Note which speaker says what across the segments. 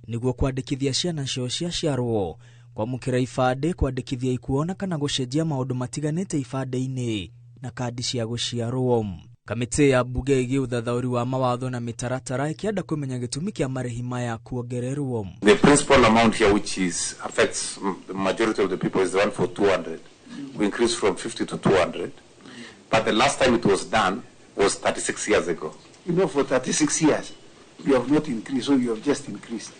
Speaker 1: niguo kwandikithia ciana cio ciaciarwo kwamukira ibande, kwandikithia ikuona kana gucenjia maundu matiganite ibande-ini na kandi cia guciarwo. Kamiti ya bunge igi uthathauri wa mawatho na mitaratara ikienda kumenya gitumi kia marehi maya kuongererwo.
Speaker 2: The principal amount here which affects the majority of the people is the one for 200. We increased from 50 to 200. But the last time it was done was 36 years ago.
Speaker 3: You know, for 36 years, you have not increased, so you have just increased.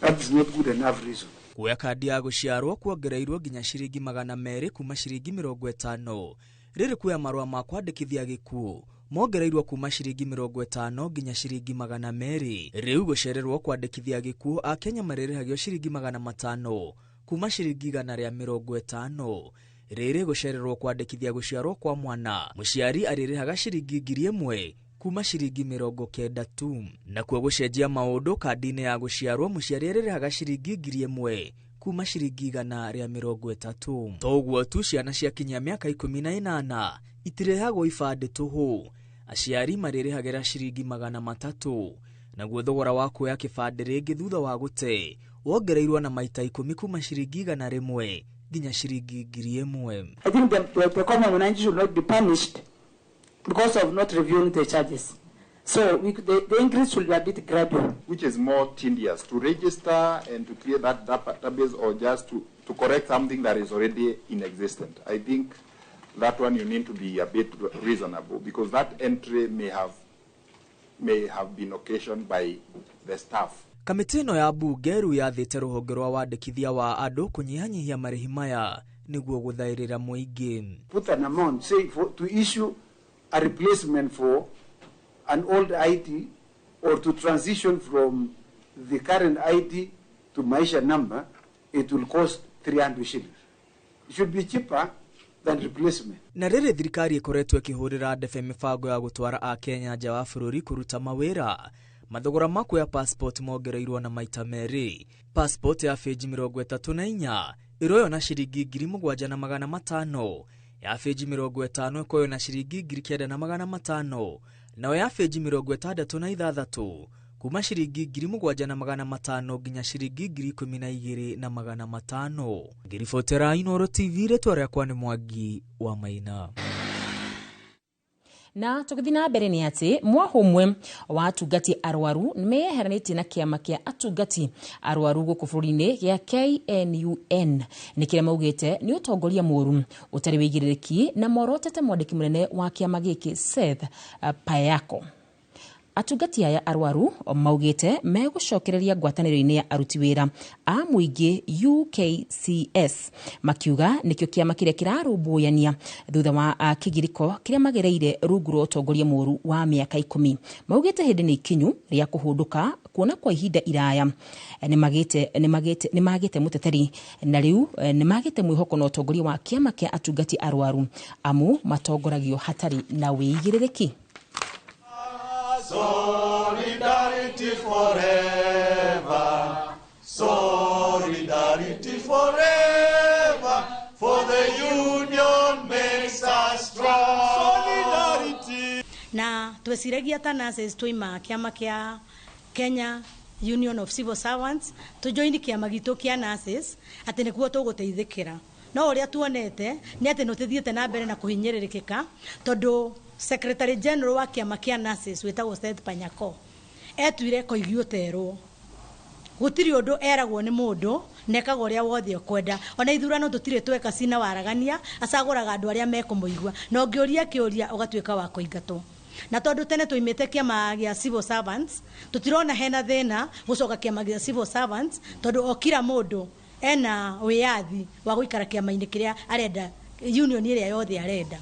Speaker 3: That is not good enough reason.
Speaker 1: Kuya kandi ya guciarwo kuongereirwo nginya ciringi 200 kuma ciringi 50. Riri kuya marua ma kwandikithia gikuo mongereirwo kuma ciringi 50 nginya ciringi 200. Riu gucererwo kwandikithia gikuo a Kenya maririhagio ciringi 500 kuma ciringi 150. Riri gucererwo kwandikithia guciarwo kwa mwana muciari aririhaga ciringi 1000 kuma ciringi 90 tu. Na kuo gucenjia maundu kandi-ini ya guciarwo muciari aririhaga ciringi 1000 kuma ciringi 130. Toguo tu ciana ciakinyia miaka 18 itirehagwo ibande tuhu, aciari maririhagira ciringi 300. Naguo thogora wa kuoya kibande ringi thutha wa gute wongereirwo na maita 10 kuma ciringi 100 nginya ciringi 1000.
Speaker 4: I think the common man should not be punished because of not reviewing the charges. So the increase should be a bit gradual.
Speaker 5: Which is more tedious, to register and to create that database, or just to correct something that is already inexistent? I think that one you need to be a bit reasonable, because that entry may have been occasioned by the staff.
Speaker 1: Kamiti ino ya bunge ru yathite ruhonge rwa wandikithia wa andu kunyihanyihia marehi maya niguo guthairira muingi.
Speaker 3: Put an amount, say to issue a replacement for an old ID, or to transition from the current ID to Maisha number, it will cost 300 shillings. It should be cheaper than replacement.
Speaker 1: Na riri thirikari ikoretwo ikihurira ndebe mibango ya gutwara a Kenya nja wa bururi kuruta mawira. Mathogora mako ya passport mongereirwo na maita meri. Passport ya feji 34 iroyo na ciringi 7500, ya feji 50 ikoyo na ciringi 9500, nayo ya feji 66 kuma ciringi 7500 nginya ciringi 12500. Ngiribotera Inooro TV retwa rĩakwa nĩ Mwangi wa Maina.
Speaker 6: Na tukithina mbere ni ati mwahumwe wa atungati arwaru nimeheranĩtie na kiama kia atungati arwaru gũkũ bũrũri-inĩ gĩa KNUN nĩ kĩrĩa maugĩte nĩ ũtongoria mũru ũtarĩ wĩigĩrĩrĩki na morotete mwandĩki mũnene wa kiama gĩkĩ Seth Payako. Atungati aya arwaru maugĩte megũcokereria ngwatanĩro-inĩ ya aruti wĩra a mũingĩ UKCS, makiuga nĩkĩo kĩama kĩrĩa kĩrarũmbũyania thutha wa kĩgirĩko kĩrĩa magereire rungu rwa ũtongoria mũru wa mĩaka 10. Maugĩte hĩndĩ nĩ ikinyu rĩa kũhũndũka kuona kwa ihinda iraya. Nĩ magĩte mũteteri na rĩu nĩ magĩte mwĩhoko na ũtongoria wa kĩama kĩa atungati arwaru amu matongoragio hatarĩ na wĩigĩrĩrĩki.
Speaker 7: Solidarity forever, solidarity forever, for the union makes us strong. Solidarity.
Speaker 8: Na tweciragia ta nurses twoima kiama kia Kenya Union of Civil Servants tujoini kiama gitu kia nurses ati nikuo tuguteithikira. No uria tuonete ni ati no tuthiete na mbere na kuhinyiririkika tondu Secretary General wa kiama kia nurses wetagwo Seth Panyako etwire koigio terwo gutiri undu eragwo ni mundu nekaga uria wothe kwenda. Ona ithurano tutire tweka cina waragania acaguraga andu aria mekumuigua na ungiuria kiuria ugatweka wa kuingatwo. Na tondu tene tuimite kiama gia civil servants tutirona hena thina gucoka kiama gia civil servants tondu okira mundu ena wiyathi wa guikara kiama-ini kiria arenda union iria yothe arenda.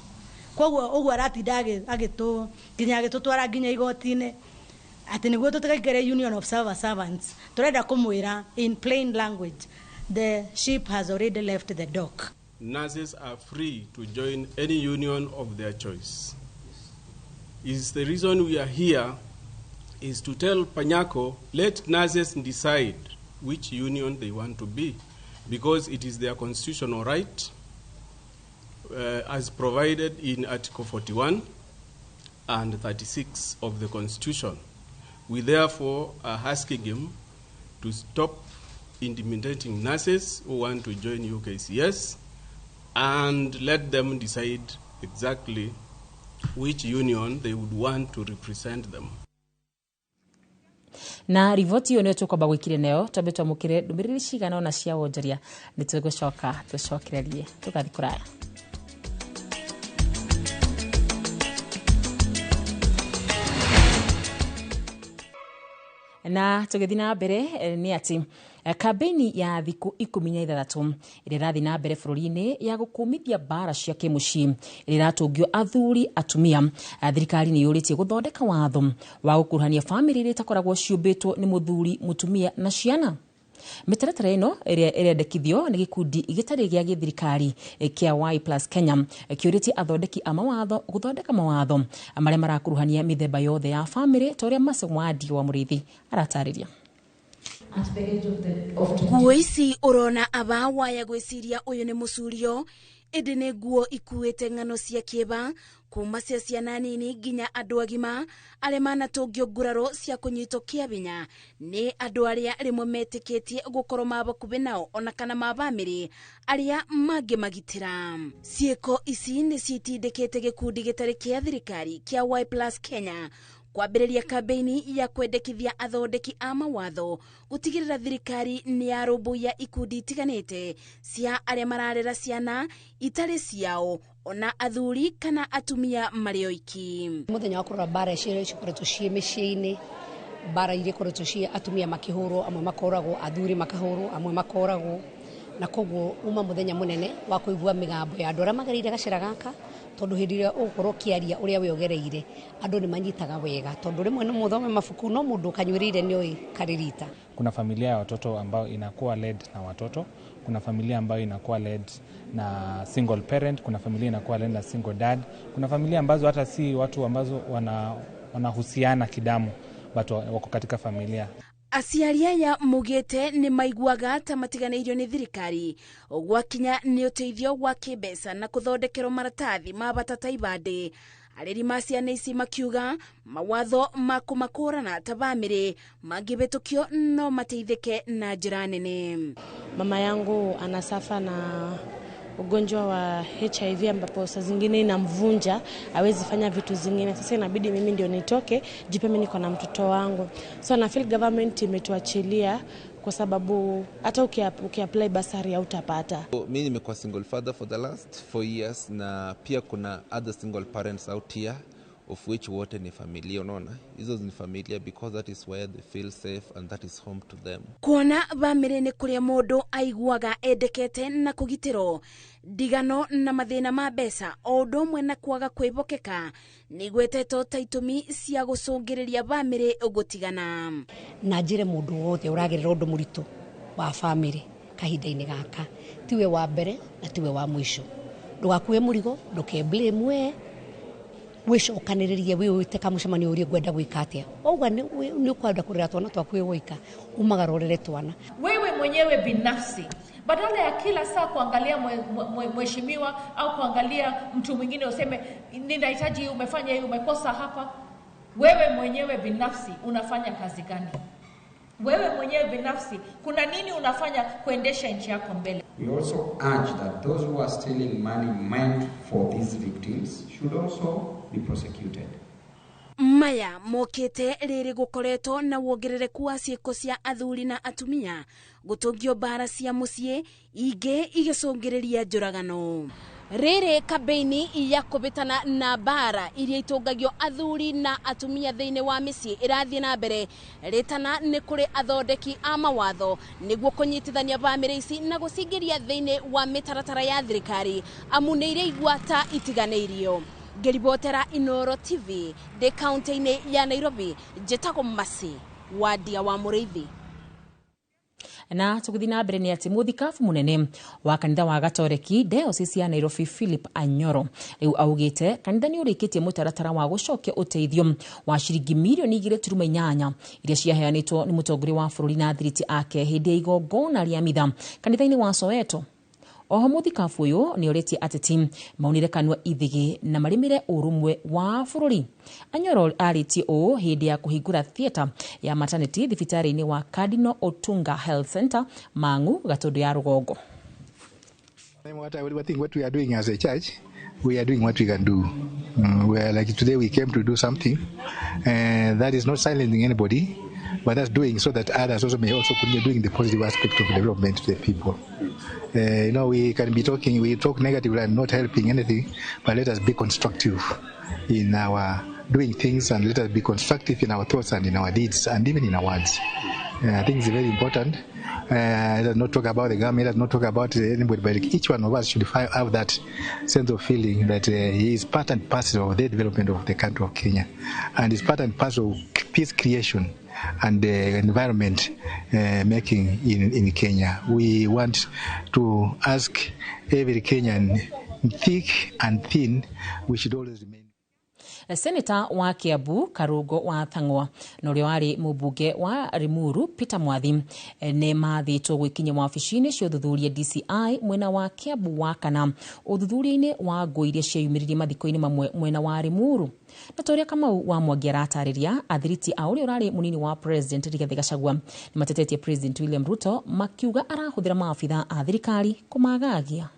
Speaker 8: Koguo ugu aratinda agitu nginya agitutwara nginya igoti-ini ati niguo tutikaigere Union of Civil Servants. Turenda kumwira in plain language, the ship has already left the dock.
Speaker 9: Nurses are free to join any union of their choice. Is the reason we are here is to tell Panyako, let nurses decide which union they want to be, because it is their constitutional right as provided in Article 41 and 36 of the Constitution, We therefore are asking him to stop intimidating nurses who want to join UKCS and let them decide exactly which union they would want to represent them.
Speaker 6: Na rivoti yo tukwamba gwikire nayo twambitwa mukire ndumiriri cigana ona cia wonjoria nitugucoka tucokererie tugathi kuraya. Na tugethi na mbere ni ati kambeni ya thiku 16 ĩrĩa ĩrathiĩ na mbere bũrũri-inĩ ya gũkũmithia mbara cia kĩmũciĩ ĩrĩa ĩratũngio athuri atumia. Thirikari nĩ yũrĩtie gũthondeka watho wa gũkuruhania bamĩrĩ iria itakoragwo ciũmbĩtwo nĩ mũthuri, mũtumia na ciana. Mĩtaratara ĩno ĩrĩa ĩrendekithio nĩ gĩkundi gĩtarĩ gĩa gĩthirikari kĩa Y+ Kenya kĩũrĩtie athondeki a mawatho gũthondeka mawatho marĩa marakuruhania mĩthemba yothe ya bamĩrĩ ta ũrĩa Macewadi wa Mũrĩithi aratarĩria.
Speaker 10: Nguo ici urona aba waya gwiciria uyu ni mucurio indi ni nguo ikuite ng'ano cia kieba kuma cia ciana nini nginya andu agima aria manatungio nguraro cia kunyitwo kiabinya ni andu aria rimwe metikitie gukorwo mabakubi nao ona kana mabamiri aria mangimagitira. Ciiko ici ni citindikite gikundi gitari kia thirikari kia Y+ Kenya kwambĩrĩria kambeni ya kwendekithia athondeki a mawatho gutigirira thirikari ni yarũmbũiya ikundi itiganĩte cia aria mararera ciana itari ciao ona athuri kana atumia marĩ oiki.
Speaker 11: Muthenya wa kũrora mbara icio cikoretwo ciĩ mĩciĩ-inĩ, mbara iria ikoretwo ciĩ atumia makĩhũrwo, amwe makoragwo, athuri makahũrwo, amwe makoragwo, na koguo uma muthenya munene wa kuigua migambo ya andu aria magereire gacira gaka tondu hindi ria ukorwo kiaria uria we ogereire andu ni manyitaga wega tondu rimwe ni muthome mafuku no mundu kanywerire ni oi karirita.
Speaker 12: Kuna familia ya watoto ambao inakuwa led na watoto, kuna familia ambayo inakuwa led na single parent, kuna familia inakuwa led na single dad, kuna familia ambazo hata si watu ambazo wanahusiana kidamu but wako katika familia.
Speaker 10: Aciari aya mugite ni maiguaga ta matiganĩirio ni thirikari gwakinya ni uteithio wa kĩmbeca na kuthondekerwo maratathi ma batata ibande. Areri ma ciana ici makiuga mawatho ma kũmakũrana ta bamĩrĩ mangĩbĩtũkio no mateithĩke na njĩra nene.
Speaker 13: Mama yangu anasafa na ugonjwa wa HIV ambapo saa zingine inamvunja hawezi fanya vitu zingine. Sasa inabidi mimi ndio nitoke jipe mimi niko na mtoto wangu. So na feel government imetuachilia kwa sababu hata ukiapply basari hautapata.
Speaker 14: Mimi nimekuwa single father for the last 4 years na pia kuna other single parents out here of which wote ni familia, unaona hizo ni familia because that is where they feel safe and that is home to them.
Speaker 10: Kuona bamĩrĩ nĩ kũrĩa mũndũ aiguaga endekete na kũgitĩrwo ndigano na mathĩna ma mbeca o ũndũ ũmwe na kwaga kwĩbokeka nĩ gwetetwo ta itũmi cia gũcũngĩrĩria bamĩrĩ gũtigana.
Speaker 11: Na njĩre mũndũ wothe ũragerera ũndũ mũritũ wa bamĩrĩ kahinda-inĩ gaka tiwe wa mbere na tiwe wa mwisho. Ndũgakue mũrigo, ndũkeblame we wicokanĩrĩrie wĩwĩte kamũcemanio ũrĩa ngwenda gwĩka atĩa. Oguo nĩ ũkwenda kũrera twana twaku wĩwoika umagarorere twana.
Speaker 15: Wewe mwenyewe binafsi badala ya kila saa kuangalia mheshimiwa au kuangalia mtu mwingine useme ninahitaji umefanya hii umekosa hapa, wewe mwenyewe binafsi unafanya kazi gani? Wewe mwenyewe binafsi kuna nini unafanya kuendesha nchi yako mbele?
Speaker 16: We also urge that those who are stealing money meant for these victims should also be prosecuted.
Speaker 10: Maya mokete riri gukoretwo na wongerereku wa ciĩko cia athuri na atumia gũtũngio mbara cia mũciĩ ingĩ igĩcũngĩrĩria njũragano. Riri kambeni ya kũbĩtana na mbara iria itũngagio athuri na atumia thĩinĩ wa mĩciĩ ĩrathiĩ na mbere rĩtana nĩ kũrĩ athondeki a mawatho nĩguo kũnyitithania bamĩrĩ ici na gũcingĩria thĩinĩ wa mĩtaratara ya thirikari amu nĩ iria igwata itiganĩirio. Ngeribotera Inooro TV de kaunti-inĩ ya Nairobi njĩtagwo Macewadi wa Mũrĩithi.
Speaker 6: Na tuguthi na mbere nĩ atĩ mũthikabu mũnene wa kanitha wa Gatoreki Diocese ya Nairobi Philip Anyoro rĩu augĩte kanitha nĩ ũrĩkĩtie mũtaratara wa gũcokia ũteithio wa ciringi mirioni 2.8 iria ciaheanĩtwo nĩ mũtongoria wa bũrũri na thiriti ake hĩndĩ ya igongona rĩa mitha kanitha-inĩ wa Soweto. Oho muthikabu uyu ni oritie ateti maunire kanwa ithigi na marimire urumwe wa bururi. Anyoro aritie o hindi ya kuhingura theater ya maternity thibitari-ini wa Cardinal Otunga Health Center Mangu Gatondo ya Rugongo.
Speaker 17: I think what we are doing as a church, we are doing what we can do. We are like today we came to do something, and that is not silencing anybody, but that's doing so that others also may also continue doing the positive aspect of development to the people. We can be talking, we talk negatively and not helping anything, but let us be constructive in our doing things, and let us be constructive in our thoughts and in our deeds and even in our words. I think it's very important. Let us not talk about the government, let us not talk about anybody, but each one of us should have that sense of feeling that he is part and parcel of the development of the country of Kenya, and is part and parcel of peace creation and the environment making in Kenya. We want to ask every Kenyan, thick and thin, we should always remain.
Speaker 6: Senator wa Kiambu Karungo wa Thang'wa na uria wari mubunge wa Limuru Peter Mwathi ne mathitwo gwikinya wabici-ini cia uthuthuria DCI mwena wa Kiambu wa kana uthuthuria-ini wa ngũ iria ciayumiririe mathiko-ini mamwe mwena wa Limuru. Na toria Kamau wa Mwangi aratariria athiriti a uria urari munini wa President Rigathi Gachagua ni matetetie President William Ruto makiuga arahuthira maabitha a thirikari kumagagia.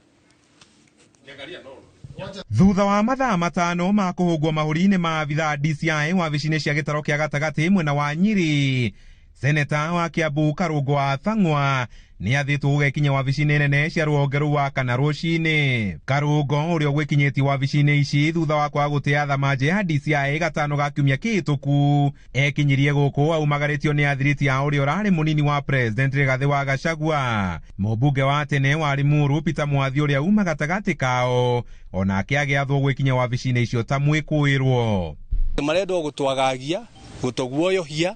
Speaker 18: Thutha wa mathaa matano ma kuhugwo mahuri-ini ma abitha DCI wabici-ini cia gitaro kia gatagati mwena wa Nyeri, Seneta wa Kiambu Karungo wa Thang'wa ni athitwo gukinya wabici-ini nene cia ruhonge rwa kana ruci-ini. Karungo uria gwikinyiti wabici-ini ici thutha wa kwaga gutia thamaje ya DCI gatano ga kiumia kihituku ekinyirie guku aumagaritio ni athiriti a uria urari munini wa President Rigathi wa Gachagua. Mubunge wa tene wa Limuru Peter Mwathi uria uma gatagati kao onake agiathwo gwikinya wabici-ini icio ta mwikuirwo.
Speaker 19: Marendo gutwagagia gutoguoyohia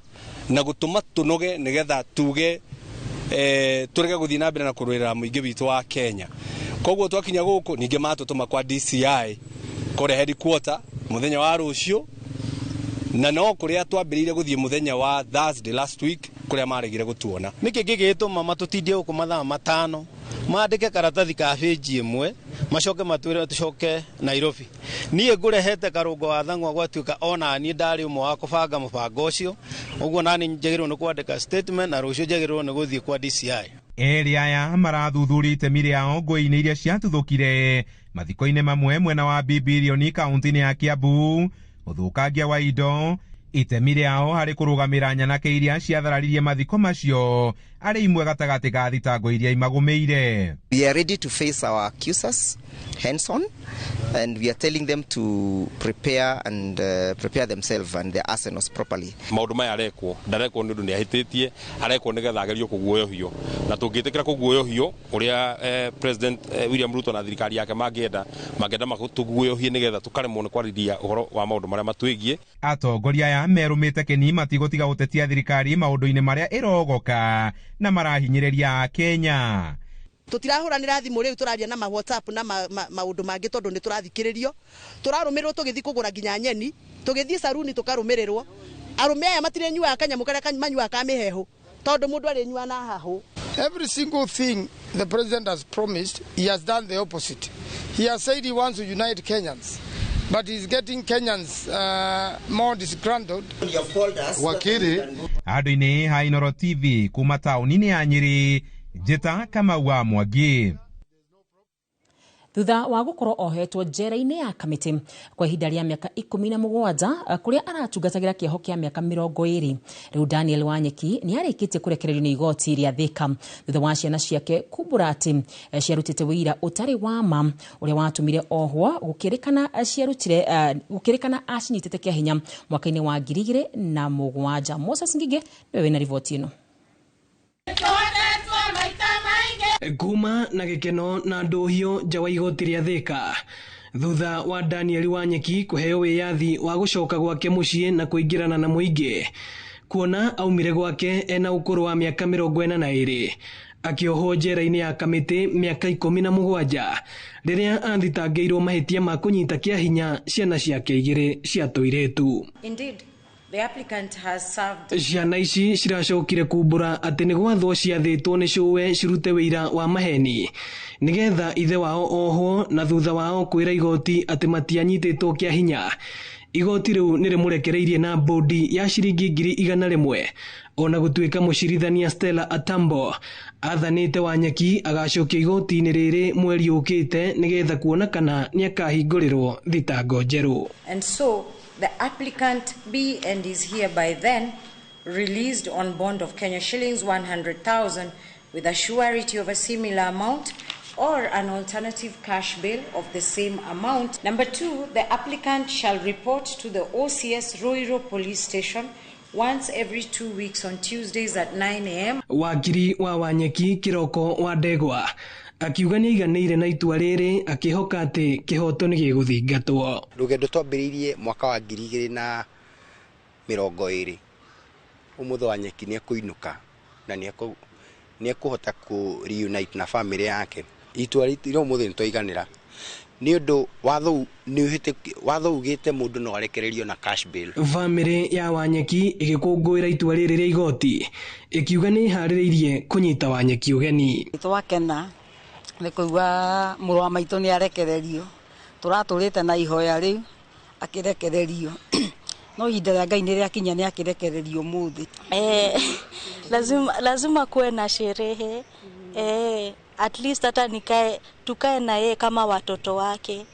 Speaker 19: na gutuma tunoge nigetha tuge turege guthii na mbere na kurwirira muingi witu wa Kenya. Koguo twakinya guku ninge matutuma kwa DCI kore headquarter muthenya wa rucio, na no kuria twambirire guthii muthenya wa Thursday last week kuria maregire gutuona.
Speaker 20: Niki gigituma matutindie guku mathaa matano maandike karatathi ka page imwe macoke matwire tucoke Nairobi. Niĩ ngurehete Karungo wa Thang'wa gwatuika ona ni ndari umwe wa kubanga mubango ucio, uguo nani njagirwo ni kwandika statement na rucio njagirwo ni guthii kwa DCI.
Speaker 18: Eri aya marathuthuri itemi riao ngũi-inĩ iria ciatuthũkire mathiko-inĩ mamwe mwena wa Bibilioni kaunti-inĩ ya Kiambu, uthukangia wa indo, itemi riao hari kurugamira nyanake iria ciathararirie mathiko macio ari imwe gatagati ga thitango iria imagumeire.
Speaker 21: We are ready to face our accusers hands on, and we are telling them to prepare themselves and their arsenals properly.
Speaker 19: Maundu maya arekwo ndarekwo ni undu ni ahititie arekwo nigetha agerio kuguoyohio, na tungitikira kuguoyohio uria President William Ruto na thirikari yake mangenda magutuguoyohie nigetha tukaremwo ni kwariria uhoro wa maundu maria matwigie.
Speaker 18: Atongoria aya merumite keni matigutiga gutetia thirikari maundu-ini maria irogoka na marahinyiriria Kenya.
Speaker 22: Tutirahuranira thimu riu turaria na WhatsApp na maundu mangi tondu ni turathikiririo, turarumirwo tugithi kugura nginya nyeni, tugithi saruni tukarumirirwo. Arume aya matirenyua kanyamu karia manyua ka miheho tondu mundu arenyua na hahu.
Speaker 23: Every single thing the president has promised, he has done the opposite. He has said he wants to unite Kenyans, but he's getting Kenyans more disgruntled.
Speaker 18: Wakiri Ado-ini ha Inooro TV kuma tauni-ini ya Nyeri, Njeta Kamau wa Mwangi.
Speaker 6: Thutha wa gukorwo ohetwo njera-ini ya Kamiti kwa ihinda ria miaka 17 kuria aratungatagira kieho kia miaka 20, riu Daniel Wanyeki ni arikitie kurekererio ni igoti ria Thika thutha wa ciana ciake kumbura ati ciarutite wira utari wa ma uria watumire ohwo gukirikana acinyitite kia hinya mwaka-ini wa 2007. Moses Ngige wewe na rivoti ino.
Speaker 24: Kuma na gikeno na ndohio nja wa igoti ria Thika thutha wa Daniel Wanyeki kuheo wiyathi wa gucoka gwake mucii na kuingirana na muingi kuona aumire gwake ena ukuru wa miaka 42 akioho njera-ini ya Kamiti miaka 17 riria athitangĩirwo mahitia ma kunyita kia hinya ciana ciake 2 cia tuiretu.
Speaker 25: Indeed,
Speaker 2: The applicant has served.
Speaker 24: Ciana ici ciracokire kumbura ati ni gwathwo ciathitwo ni cuwe cirute wira wa maheni nigetha ithe wao oho na thutha wao kwira igoti ati matianyititwo kia hinya. Igoti riu nirimurekereirie na bodi ya ciringi 100,000 ona gutuika mucirithania Stella Atambo athanite Wanyeki agacokia igoti-ini riri mweri ukite nigetha kuona kana ni akahingũrirwo thitango njeru.
Speaker 2: And so the applicant be and is hereby then released on bond of Kenya shillings 100,000 with a surety of a similar amount or an alternative cash bail of the same amount. Number 2, the applicant shall report to the OCS Ruiru Police Station once every 2 weeks on Tuesdays at 9 a.m.
Speaker 24: Wakiri wa Wanyeki Kiroko wa Ndegwa akiuga ni iganire na itua riri akihoka ati kihoto ni giguthingatwo.
Speaker 3: Rugendo twambiriirie mwaka wa 2020 umuthe Wanyeki ni ekuinuka na ni ekuhota ku reunite na family yake. Itua ritiro umuthe ni twiganira ni undu watho ugite mundu no arekererio na cash bail.
Speaker 24: Family ya Wanyeki igikungwira itua riri ria igoti ikiuga ni haririirie kunyita Wanyeki ugeni.
Speaker 4: Twakena ni kuigua muru wa maitu ni arekererio turaturite na ihoya riu akirekererio no ihinda ria Ngai ni riakinya ni akirekererio muthi.
Speaker 5: Lazima kuwe na sherehe at least hata tukae na yeye kama watoto wake,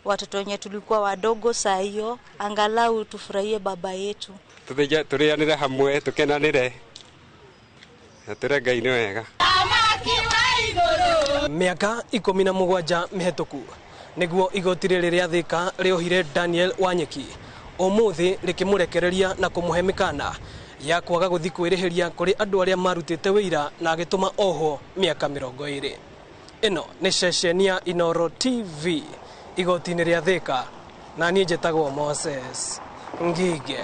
Speaker 5: watoto wenye tulikuwa wadogo saa hiyo, angalau tufurahie baba yetu.
Speaker 25: Turianire hamwe tukenanire ture Ngai ni wega.
Speaker 24: Miaka 17 mihituku niguo igoti riri ria Thika riohire Daniel Wanyeki umuthi rikimurekereria na kumuhe mikana ya kwaga guthi kwirihiria kuri andu aria marutite wira na agituma oho miaka 20. Ino ni ceceni ya Inoro TV igoti-ini ria Thika na nie njitagwo Moses Ngige.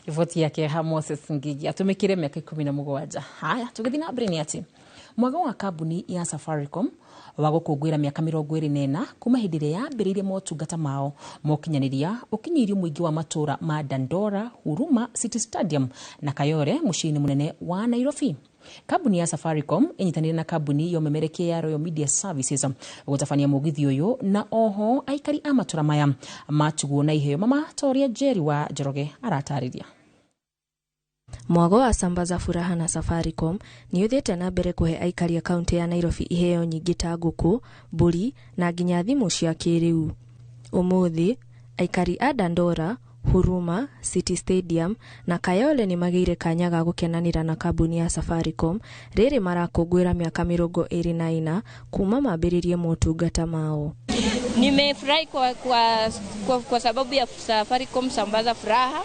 Speaker 6: Riboti yake Moses Ngige atumikire miaka 17. Haya tugithi na mbere ni ati mwago wa kambuni ya Safaricom wa gukungwira miaka 24 kuma hindi ria yambiririe motungata mao mokinyaniria ukinyirio muingi wa matura ma Dandora, Huruma City Stadium na Kayole muciini munene wa Nairobi. Kambuni ya Safaricom inyitanire na kambuni ya umemerekia ya Royal Media Services gutafania mugithi uyu na oho aikari a matura maya matuguo na iheo. Mama Toria Jerry wa Njoroge aratariria.
Speaker 26: Mwago wa Sambaza Furaha na Safaricom ni uthite na mbere kuhe aikari ya kaunti ya Nairobi iheo nyingi ta nguku, mburi na nginya thimu cia kiriu. Umuthi aikari a Dandora, Huruma City Stadium na Kayole ni magire kanya ga gukenanira na kambuni ya Safaricom riri marakungwira miaka 24 kuma mambiririe motungata mao.
Speaker 27: Nimefurahi kwa sababu ya Safaricom Sambaza Furaha.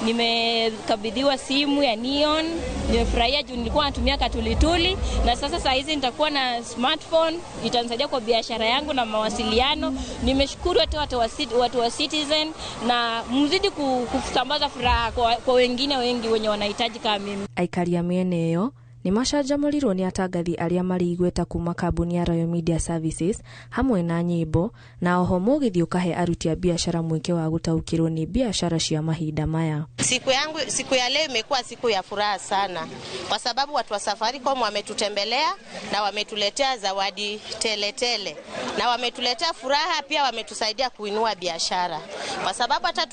Speaker 27: Nimekabidhiwa simu ya Neon, nimefurahia juu nilikuwa natumia katulituli na sasa hizi nitakuwa na smartphone, itanisaidia kwa biashara yangu na mawasiliano. Nimeshukuru watu wa Citizen na mzidi kusambaza furaha kwa wengine wengi wenye wanahitaji kama mimi.
Speaker 26: Aikari ya mieneo ni macanjamurirwo ni atangathi aria mari igweta kuma kambuni ya Royal Media Services hamwe na nyimbo na oho mugithi ukahe aruti a biashara mweke wa gutaukirwo ni biashara cia mahinda maya.
Speaker 28: Siku ya leo imekuwa siku ya furaha sana kwa sababu watu wa Safaricom wametutembelea na wametuletea zawadi tele na wametuletea furaha, pia wametusaidia kuinua biashara kwa sababu hata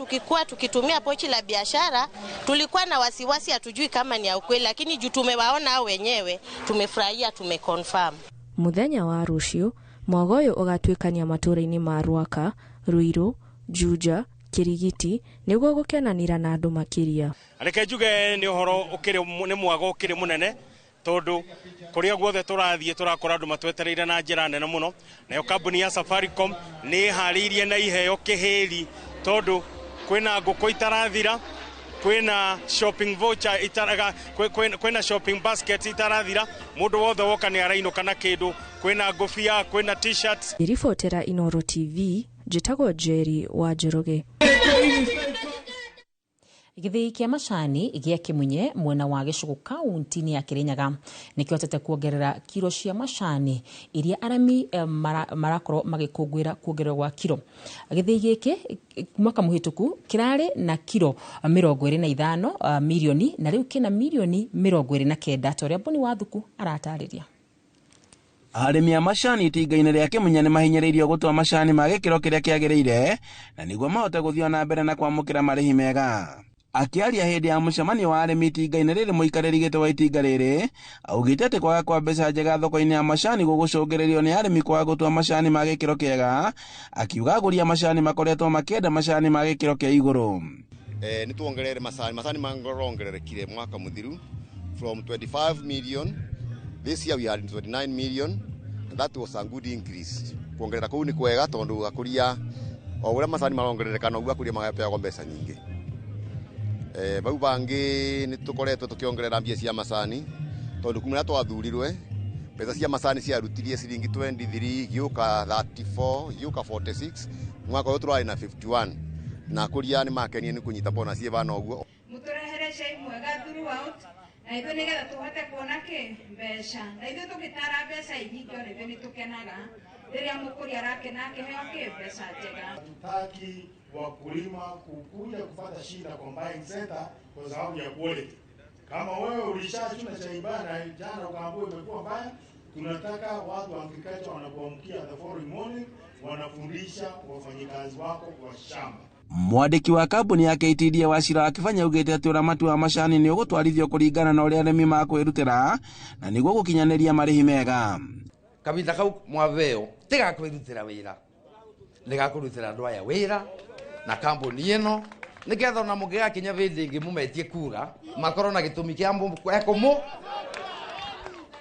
Speaker 28: tukitumia pochi la biashara tulikuwa na wasiwasi, hatujui kama ni ya ukweli, lakini juu tumewaona wenyewe tumefurahia, tumeconfirm.
Speaker 26: Muthenya wa rucio mwago uyu ugatwikania matura-ini ma Rwaka, Ruiru, Juja, Kirigiti niguo gukenanira na andu makiria.
Speaker 29: Reke njuge ni uhoro ukiri ni mwago ukiri munene tondu kuria guothe turathie turakora andu matwetereire na njira nene muno, nayo kambuni ya Safaricom ni haririe na iheo kihiri tondu kwina nguko itarathira, kwina shopping voucher itaraga, kwina shopping basket itarathira, mundu wothe woka ni arainuka na kindu, kwina ngofia, kwina t-shirts.
Speaker 26: Irifotera Inoro TV, njitagwo Jerry wa Njoroge.
Speaker 6: Githii kia macani gia Kimunye mwena wa Gicugu kaunti-ini ya Kirinyaga nikihotete kuongerera kiro cia macani iria arami marakorwo magikungwira kuongererwo gwa kiro. Githii giki mwaka muhituku kirari na kiro 25 milioni na riu kina milioni 29 toria Boni Wathuku aratariria.
Speaker 1: Arimi a macani itinga-ini ria Kimunye ni mahinyiriirio gutua macani ma gikiro kiria kiagiriire na niguo mahote guthio na mbere na kwamukira marihi mega. Akiaria hindi ya mucemanio wa arimi itinga-ini riri muikariri giti wa itinga riri augite ati kwaga kwa mbeca njega thoko-ini ya macani gugucungiririo ni arimi kwaga gutua macani ma gikiro kiega, akiuga aguri a macani makoretwo makienda macani ma gikiro kia iguru.
Speaker 7: Ni tuongerere macani mangorongererekire mwaka muthiru from 25 million. This year we had 29 million, and that was a good increase. Kuongerera kuu ni kwega tondu akuria o uria macani marongerereka no akuria magapeagwo mbeca nyingi. Bau bangi ni tukoretwo tukiongerera mbia cia macani tondu kumira twathurirwe mbeca cia macani cia rutirie ciringi 23 giuka 34 giuka 46 mwaka uyu turari na 51 na akuria ni makenie ni kunyita bona cie bana oguo
Speaker 8: muturehere shei mwega throughout na ithu nigetha tuhote kuona ki mbeca na ithu tugitara mbeca inyingi ona ithu ni tukenaga riria mukuria arakena akiheo ki mbeca njega.
Speaker 9: Tutaki wakulima kukuja kupata shida combine center kwa sababu ya quality. Kama wewe ulishachuna chai bana jana ukaambiwa imekuwa mbaya, tunataka watu wa agriculture wanapoamkia the following morning wanafundisha wafanyikazi wako kwa shamba.
Speaker 1: Mwandiki wa kambuni ya KTDA Wachira akifanya ugite ati uramati wa macani ni ugutwarithio kuringana na uria arimi makwirutira na niguo gukinyaniria marihi mega.
Speaker 11: Kabinda kau mwaveo tiga kwirutira wira niga kurutira andu aya wira na kambuni ino nigetha ona mugiga kinya vindi ingi mumetie kura makoro na gitumi kia kumu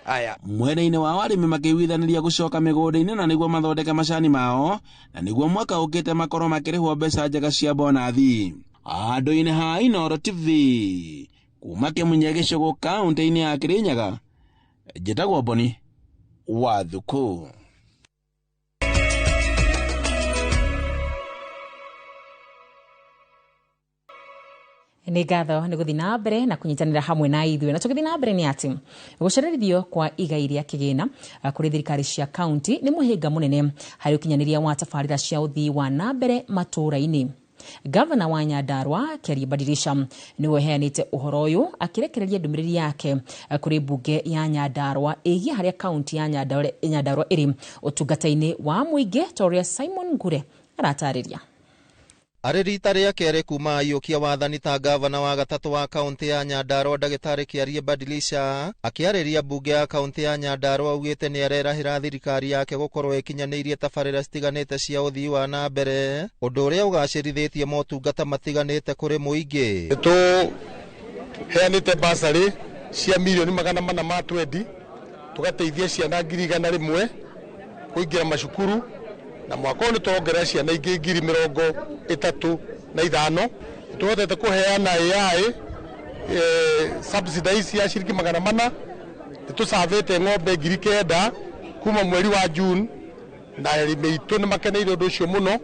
Speaker 11: aya
Speaker 1: mwena-ini wa arimi makiwithaniria gucoka migunda-ini na niguo mathondeke macani mao na niguo mwaka ukite makoro makirihwo mbeca njega cia bonathi. Andu-ini ha Inooro TV kuma Kimunye Gicugu kaunti-ini ya Kirinyaga, njitagwo Boni Wathuku.
Speaker 6: Ni ngatho ni guthi na mbere na kunyitanira hamwe na ithuĩ na tugithi na mbere ni ati gucererithio kwa igai ria kigina kuri thirikari cia kaunti ni muhinga munene hari ukinyaniria wa tabarĩra cia uthii wa na mbere matũra-ini. Gavana wa Nyandarua Keria Badilisha niwe heanite uhoro uyu akirekereria ndumiriri yake kuri bunge ya Nyandarua ĩgiĩ haria kaunti ya Nyandarua iri utungata-ini wa muingi toria Simon Ngure aratariria.
Speaker 12: Arĩ rita rĩa kerĩ kuma aiyũkia wathani ta gavana wa gatatũ wa kaunti ya Nyandarua Ndagĩtarĩ Keria Badilisha akĩarĩria bunge ya kaunti ya Nyandarua augĩte nĩ arerahĩra thirikari yake gũkorwo ĩkinyanĩirie tabarĩra citiganĩte cia ũthii wa na mbere, ũndũ ũrĩa ũgacĩrithĩtie motungata matiganĩte kũrĩ mũingĩ.
Speaker 9: Heanĩte basarĩ cia milioni 420 tugateithia ciana 100,000 kũingĩra macukuru na mwaka ũyũ nĩtũrongerera ciana ingĩ 35,000 tuhotete kuheana AI subsidies ya ciringi 400 nĩtũcavĩte ng'ombe 9,000 kuma mweri wa June na arĩmi aitũ nĩmakeneire ũndũ ũcio mũno.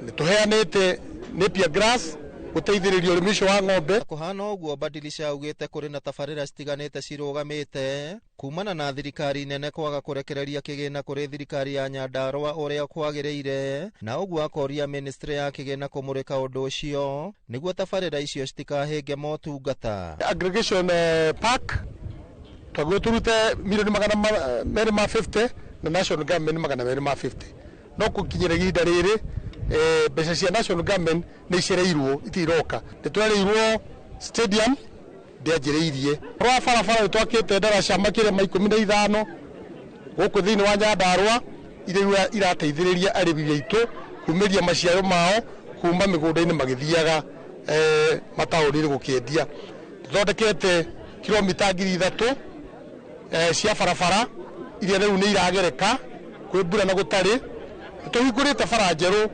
Speaker 9: Nĩtũheanĩte Napier grass guteithĩrĩria ũrĩmi ũcio wa ng'ombe.
Speaker 12: Kũhana ũguo Badilisha augĩte kũrĩ na tabarĩra citiganĩte cirũgamĩte kumana na thirikari nene kwaga kũrekereria kĩgĩna kũrĩ thirikari ya Nyandarua ũrĩa kwagĩrĩire, na ũguo akoria ministry ya kĩgĩna kũmũrĩka ũndũ ũcio nĩguo tabarĩra icio citikahĩnge motungata.
Speaker 9: Aggregation park twaguo turute milioni 250 na national government 250 no gũkinyĩra ihinda rĩrĩ mbeca cia national government nĩ icereirwo itiroka. Nĩtwereirwo stadium ndĩanjĩrĩirie rwa barabara twakĩte ndaraca makĩria ma 15 gũkũ thĩinĩ wa Nyandarua iria irateithĩrĩria arĩmi aitũ kumĩria maciaro mao kuma mĩgũnda-inĩ magĩthiaga mataũni-inĩ gũkĩendia. Tũthondekete kilomita 3,000 cia barabara iria rĩu nĩ iragereka kwĩ mbura na gũtarĩ. Tũhingũrĩte bara njerũ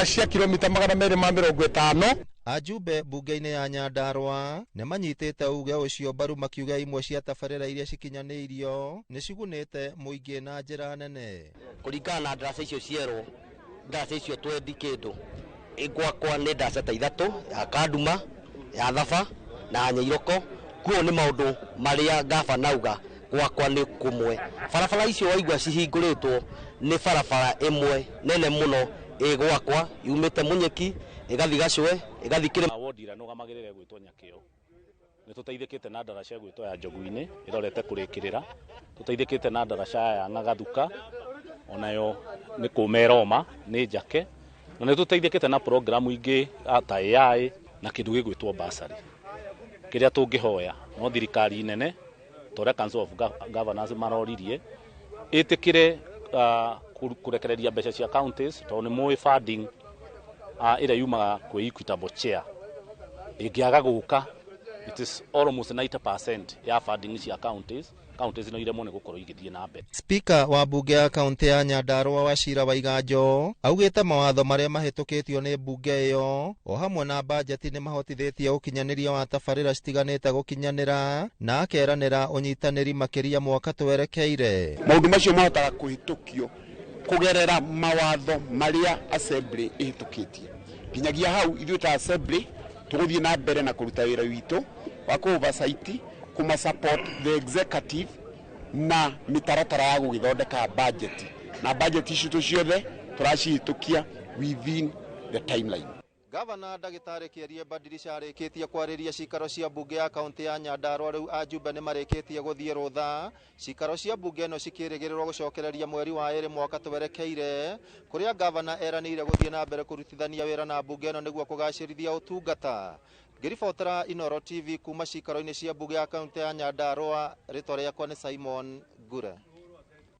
Speaker 9: cia kilomita 250.
Speaker 12: Ajumbe bunge-inĩ ya Nyandarua nĩ manyitĩte uge ũcio mbaru makiuga imwe cia tabarĩra iria cikinyanĩirio nĩ cigunĩte mũingĩ na njĩra nene.
Speaker 13: Kũringana na ndaraca icio cierwo, ndaraca icio twendi kĩndũ
Speaker 10: gwakwa nĩ ndaceta 3 ya Kanduma, ya Thaba na Nyairoko. Kuo nĩ maũndũ marĩa gavana auga gwakwa nĩ kumwe. Barabara icio waigua cihingũrĩtwo nĩ barabara ĩmwe nene mũno gwakwa yumĩte Munyeki ĩgathi Gacwe ĩgathi Kĩrĩma.
Speaker 13: Wodi ĩrĩa nũgamagĩrĩre gwĩtwo Nyakĩo nĩ tũteithĩkĩte na ndaraca gwĩtwo ya Njogu-inĩ ĩrorete kũrĩkĩrĩra. Tũteithĩkĩte na ndaraca ya Ng'agathuka onayo nĩ kũmeroma nĩ njake, na nĩ tũteithĩkĩte na programu ingĩ ta AI na kĩndũ gĩgwĩtwo bursary. Kĩrĩa tũngĩhoya no thirikari nene tore Council of Governors maroririe ĩtĩkĩre kũrekereria mbeca cia counties tondũ nĩ mũĩ funding ĩrĩa yumaga kwĩ equitable chair ĩngĩaga gũka, it is almost 90% ya funding cia counties no iremwo nĩ gũkorwo igĩthiĩ na mbere.
Speaker 12: Spika wa mbunge ya kaunti ya Nyandarua Wachira Waiganjo augĩte mawatho marĩa mahĩtũkĩtio nĩ mbunge ĩyo o hamwe na bajeti nĩ mahotithĩtie ũkinyanĩria wa tabarĩra citiganĩte gũkinyanĩra na akeranĩra ũnyitanĩri makĩria mwaka twerekeire.
Speaker 14: Maũndũ macio mahotaga kũhĩtũkio kũgerera mawatho marĩa assembly ĩhĩtũkĩtie. Nginyagia hau ithuĩ ta assembly tũgũthiĩ na mbere na kũruta wĩra witũ wa kũ-oversight kuma support the executive na mitaratara ya gũgĩthondeka budget, na budget icio ciothe tũracihĩtũkia within the timeline.
Speaker 12: Gavana Ndagĩtarĩ Kĩarie Badilisha arĩkĩtie kwarĩria cikaro cia mbunge ya kaunti ya Nyandarua, rĩu ajumbe nĩ marĩkĩtie gũthiĩ rũtha. Cikaro cia mbunge ĩno cikĩrĩgĩrĩrwo gũcokereria mweri wa 2 mwaka twerekeire, kũrĩa gavana eranĩire gũthiĩ na mbere kũrutithania wĩra na mbunge ĩno nĩguo kũgacĩrithia ũtungata. Ngĩribotera Inooro TV kuma cikaro-inĩ cia mbunge ya kaunti ya Nyandarua, rĩtwa rĩakwa nĩ Simon Ngure.